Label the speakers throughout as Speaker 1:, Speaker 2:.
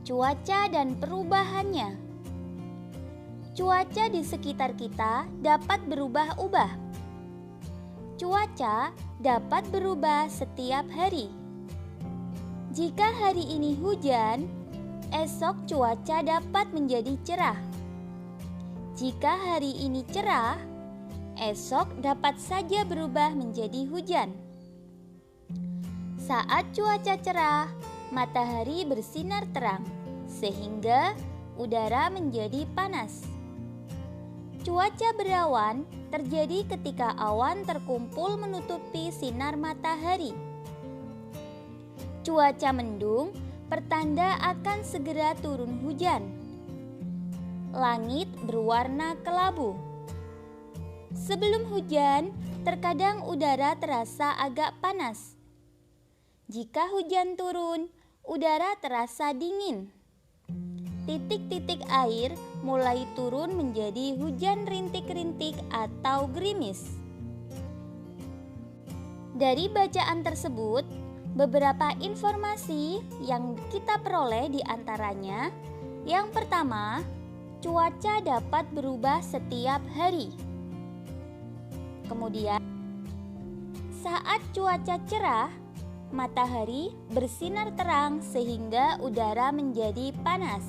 Speaker 1: Cuaca dan perubahannya. Cuaca di sekitar kita dapat berubah-ubah. Cuaca dapat berubah setiap hari. Jika hari ini hujan, esok cuaca dapat menjadi cerah. Jika hari ini cerah, esok dapat saja berubah menjadi hujan. Saat cuaca cerah, matahari bersinar terang, sehingga udara menjadi panas. Cuaca berawan terjadi ketika awan terkumpul menutupi sinar matahari. Cuaca mendung pertanda akan segera turun hujan. Langit berwarna kelabu. Sebelum hujan, terkadang udara terasa agak panas. Jika hujan turun, udara terasa dingin. Titik-titik air mulai turun menjadi hujan rintik-rintik atau gerimis. Dari bacaan tersebut, beberapa informasi yang kita peroleh di antaranya, yang pertama, cuaca dapat berubah setiap hari. Kemudian, saat cuaca cerah, matahari bersinar terang sehingga udara menjadi panas.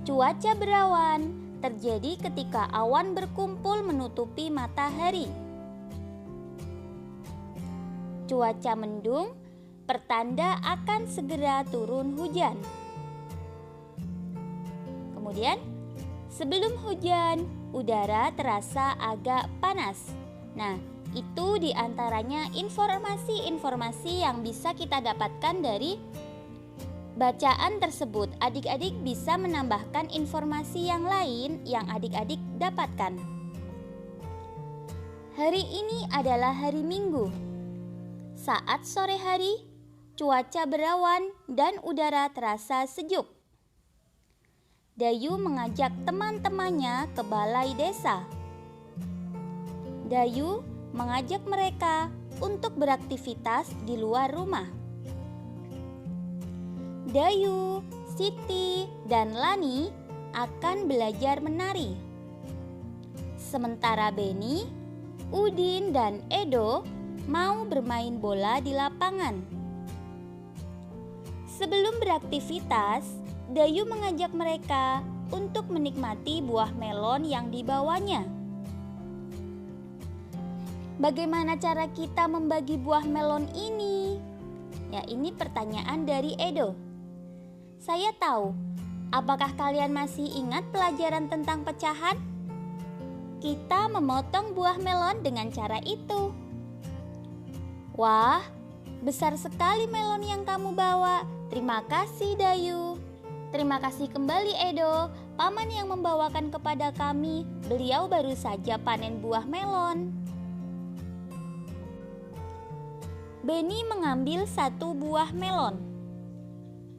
Speaker 1: Cuaca berawan terjadi ketika awan berkumpul menutupi matahari. Cuaca mendung pertanda akan segera turun hujan. Kemudian, sebelum hujan, udara terasa agak panas. Nah, itu diantaranya informasi-informasi yang bisa kita dapatkan dari bacaan tersebut. Adik-adik bisa menambahkan informasi yang lain yang adik-adik dapatkan. Hari ini adalah hari Minggu. Saat sore hari, cuaca berawan dan udara terasa sejuk. Dayu mengajak teman-temannya ke balai desa. Dayu mengajak mereka untuk beraktivitas di luar rumah. Dayu, Siti, dan Lani akan belajar menari. Sementara Beni, Udin, dan Edo mau bermain bola di lapangan. Sebelum beraktivitas, Dayu mengajak mereka untuk menikmati buah melon yang dibawanya. Bagaimana cara kita membagi buah melon ini? Ya, ini pertanyaan dari Edo. Saya tahu, apakah kalian masih ingat pelajaran tentang pecahan? Kita memotong buah melon dengan cara itu. Wah, besar sekali melon yang kamu bawa. Terima kasih, Dayu. Terima kasih kembali, Edo. Paman yang membawakan kepada kami. Beliau baru saja panen buah melon. Beni mengambil satu buah melon.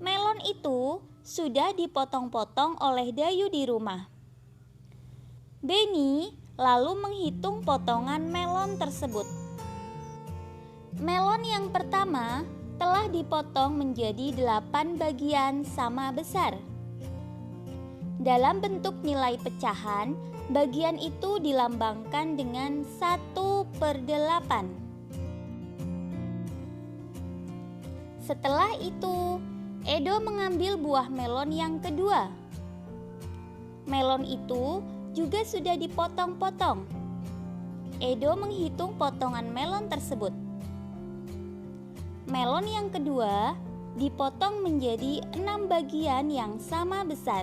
Speaker 1: Melon itu sudah dipotong-potong oleh Dayu di rumah. Beni lalu menghitung potongan melon tersebut. Melon yang pertama telah dipotong menjadi 8 bagian sama besar. Dalam bentuk nilai pecahan, bagian itu dilambangkan dengan 1/8. Setelah itu, Edo mengambil buah melon yang kedua. Melon itu juga sudah dipotong-potong. Edo menghitung potongan melon tersebut. Melon yang kedua dipotong menjadi 6 bagian yang sama besar.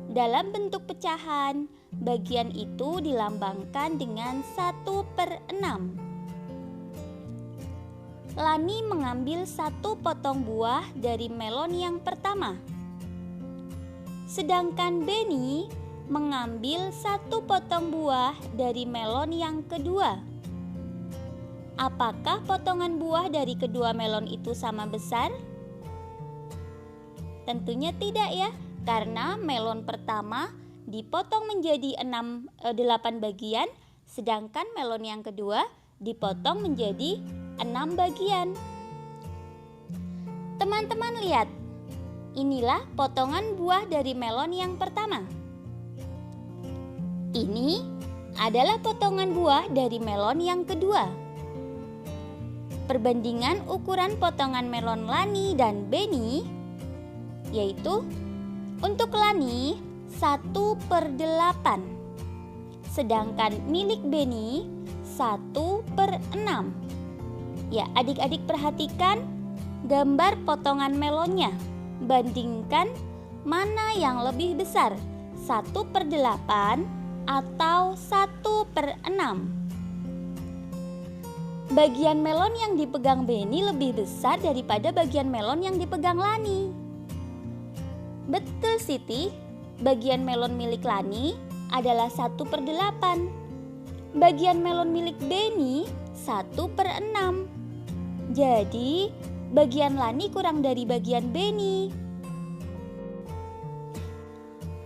Speaker 1: Dalam bentuk pecahan, bagian itu dilambangkan dengan 1/6. Lani mengambil 1 potong buah dari melon yang pertama. Sedangkan Beni mengambil 1 potong buah dari melon yang kedua. Apakah potongan buah dari kedua melon itu sama besar? Tentunya tidak ya, karena melon pertama dipotong menjadi 8 bagian, sedangkan melon yang kedua dipotong menjadi 6 bagian. Teman-teman lihat, inilah potongan buah dari melon yang pertama. Ini adalah potongan buah dari melon yang kedua. Perbandingan ukuran potongan melon Lani dan Beni yaitu untuk Lani 1/8, sedangkan milik Beni 1/6. Ya, adik-adik perhatikan gambar potongan melonnya. Bandingkan mana yang lebih besar, 1/8 atau 1/6. Bagian melon yang dipegang Beni lebih besar daripada bagian melon yang dipegang Lani. Betul Siti, bagian melon milik Lani adalah 1/8. Bagian melon milik Beni 1/6. Jadi bagian Lani kurang dari bagian Beni.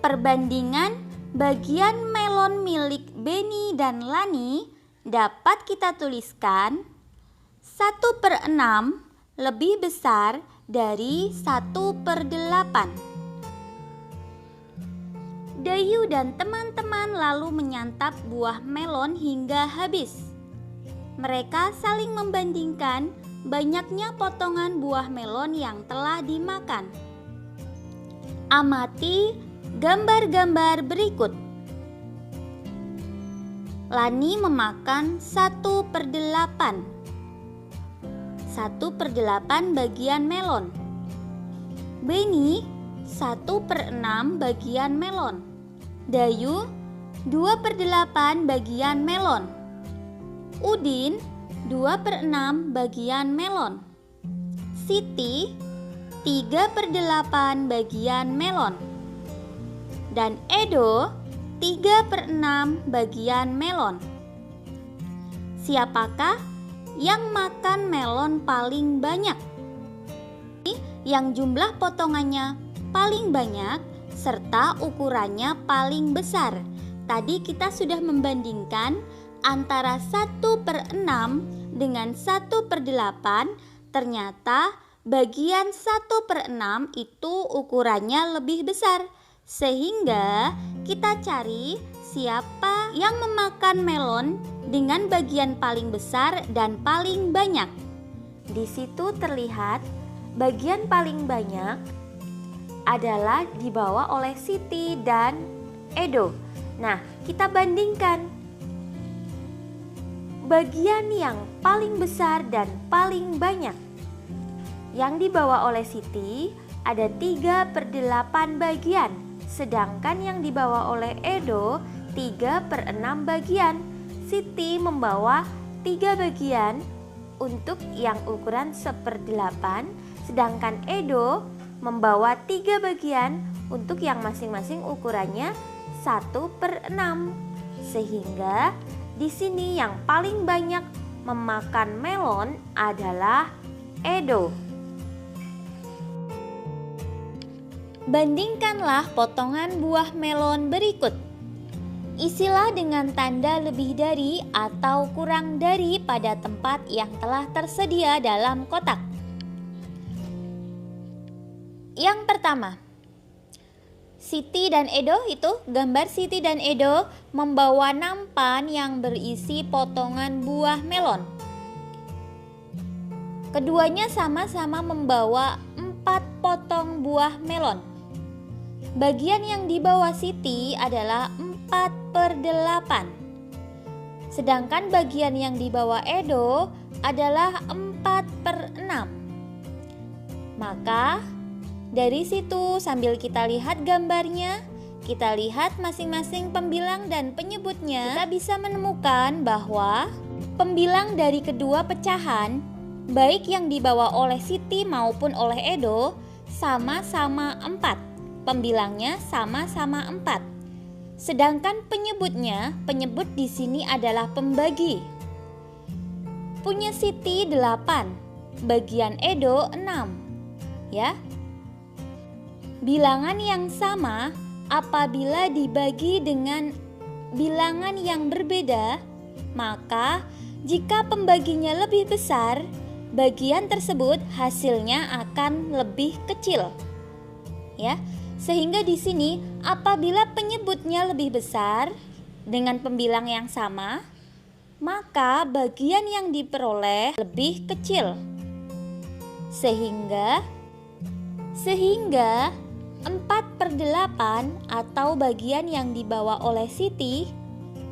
Speaker 1: Perbandingan bagian melon milik Beni dan Lani dapat kita tuliskan 1/6 lebih besar dari 1/8. Dayu dan teman-teman lalu menyantap buah melon hingga habis. Mereka saling membandingkan banyaknya potongan buah melon yang telah dimakan. Amati gambar-gambar berikut. Lani memakan 1/8. 1/8 bagian melon. Beni 1/6 bagian melon. Dayu 2/8 bagian melon. Udin 2/6 bagian melon. Siti 3/8 bagian melon. Dan Edo 3/6 bagian melon. Siapakah yang makan melon paling banyak? Yang jumlah potongannya paling banyak serta ukurannya paling besar. Tadi kita sudah membandingkan antara 1/6 dengan 1/8. Ternyata bagian 1/6 itu ukurannya lebih besar. Sehingga kita cari siapa yang memakan melon dengan bagian paling besar dan paling banyak. Di situ terlihat bagian paling banyak adalah dibawa oleh Siti dan Edo. Nah, kita bandingkan. Bagian yang paling besar dan paling banyak yang dibawa oleh Siti ada 3/8 bagian, sedangkan yang dibawa oleh Edo 3/6 bagian. Siti membawa 3 bagian untuk yang ukuran 1/8, sedangkan Edo membawa 3 bagian untuk yang masing-masing ukurannya 1/6. Sehingga di sini yang paling banyak memakan melon adalah Edo. Bandingkanlah potongan buah melon berikut. Isilah dengan tanda lebih dari atau kurang dari pada tempat yang telah tersedia dalam kotak. Yang pertama, Siti dan Edo, itu gambar Siti dan Edo membawa nampan yang berisi potongan buah melon. Keduanya sama-sama membawa 4 potong buah melon. Bagian yang dibawa Siti adalah 4/8. Sedangkan bagian yang dibawa Edo adalah 4/6. Maka dari situ sambil kita lihat gambarnya, kita lihat masing-masing pembilang dan penyebutnya, kita bisa menemukan bahwa pembilang dari kedua pecahan, baik yang dibawa oleh Siti maupun oleh Edo, sama-sama 4. Pembilangnya sama-sama 4. Sedangkan penyebutnya, penyebut di sini adalah pembagi. Punya Siti 8, bagian Edo 6. Ya. Bilangan yang sama apabila dibagi dengan bilangan yang berbeda, maka jika pembaginya lebih besar, bagian tersebut hasilnya akan lebih kecil. Ya, sehingga di sini apabila penyebutnya lebih besar dengan pembilang yang sama, maka bagian yang diperoleh lebih kecil. Sehingga 4/8 atau bagian yang dibawa oleh Siti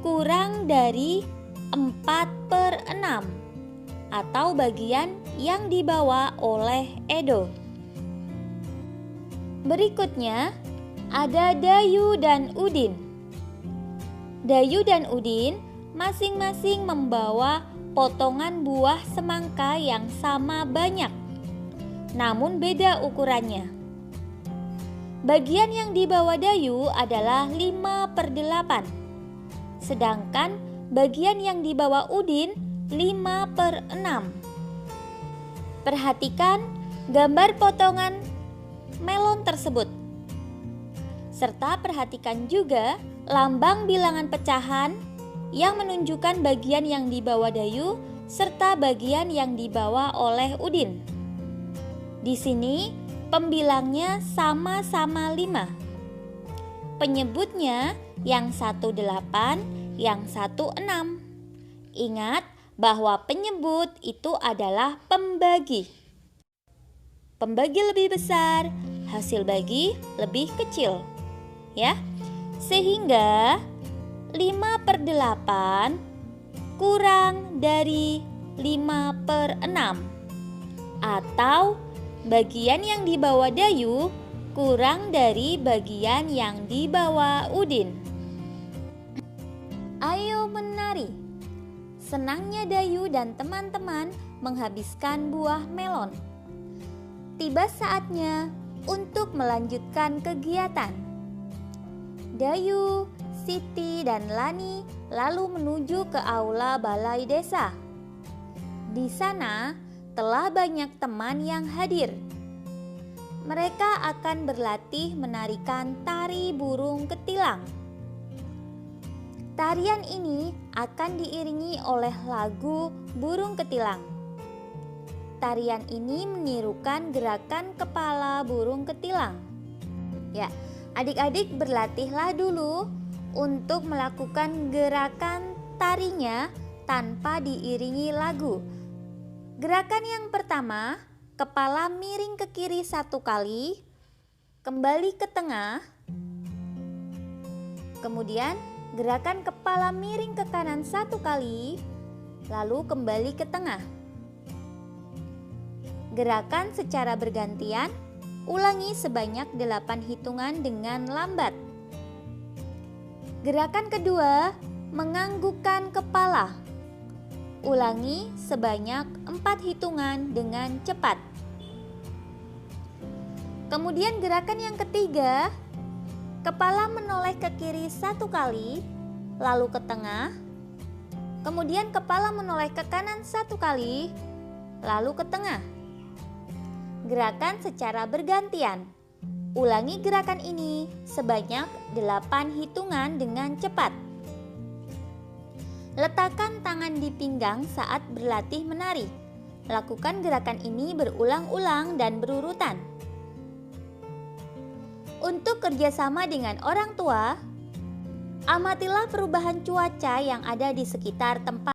Speaker 1: kurang dari 4/6 atau bagian yang dibawa oleh Edo. Berikutnya ada Dayu dan Udin. Dayu dan Udin masing-masing membawa potongan buah semangka yang sama banyak, namun beda ukurannya. Bagian yang dibawa Dayu adalah 5/8, sedangkan bagian yang dibawa Udin 5/6. Perhatikan gambar potongan melon tersebut, serta perhatikan juga lambang bilangan pecahan yang menunjukkan bagian yang dibawa Dayu serta bagian yang dibawa oleh Udin. Di sini pembilangnya sama-sama 5. Penyebutnya yang 1/8, yang 1/6. Ingat bahwa penyebut itu adalah pembagi. Pembagi lebih besar, hasil bagi lebih kecil. Ya. Sehingga 5/8 kurang dari 5/6 atau bagian yang dibawa Dayu kurang dari bagian yang dibawa Udin. Ayo menari. Senangnya Dayu dan teman-teman menghabiskan buah melon. Tiba saatnya untuk melanjutkan kegiatan. Dayu, Siti, dan Lani lalu menuju ke aula balai desa. Di sana telah banyak teman yang hadir. Mereka akan berlatih menarikan tari burung ketilang. Tarian ini akan diiringi oleh lagu burung ketilang. Tarian ini menirukan gerakan kepala burung ketilang. Ya, adik-adik berlatihlah dulu untuk melakukan gerakan tarinya tanpa diiringi lagu. Gerakan yang pertama, kepala miring ke kiri 1 kali, kembali ke tengah. Kemudian gerakan kepala miring ke kanan 1 kali, lalu kembali ke tengah. Gerakan secara bergantian, ulangi sebanyak 8 hitungan dengan lambat. Gerakan kedua, menganggukkan kepala. Ulangi sebanyak 4 hitungan dengan cepat. Kemudian gerakan yang ketiga, kepala menoleh ke kiri 1 kali, lalu ke tengah. Kemudian kepala menoleh ke kanan 1 kali, lalu ke tengah. Gerakan secara bergantian. Ulangi gerakan ini sebanyak 8 hitungan dengan cepat. Letakkan tangan di pinggang saat berlatih menari. Lakukan gerakan ini berulang-ulang dan berurutan. Untuk kerjasama dengan orang tua, amatilah perubahan cuaca yang ada di sekitar tempat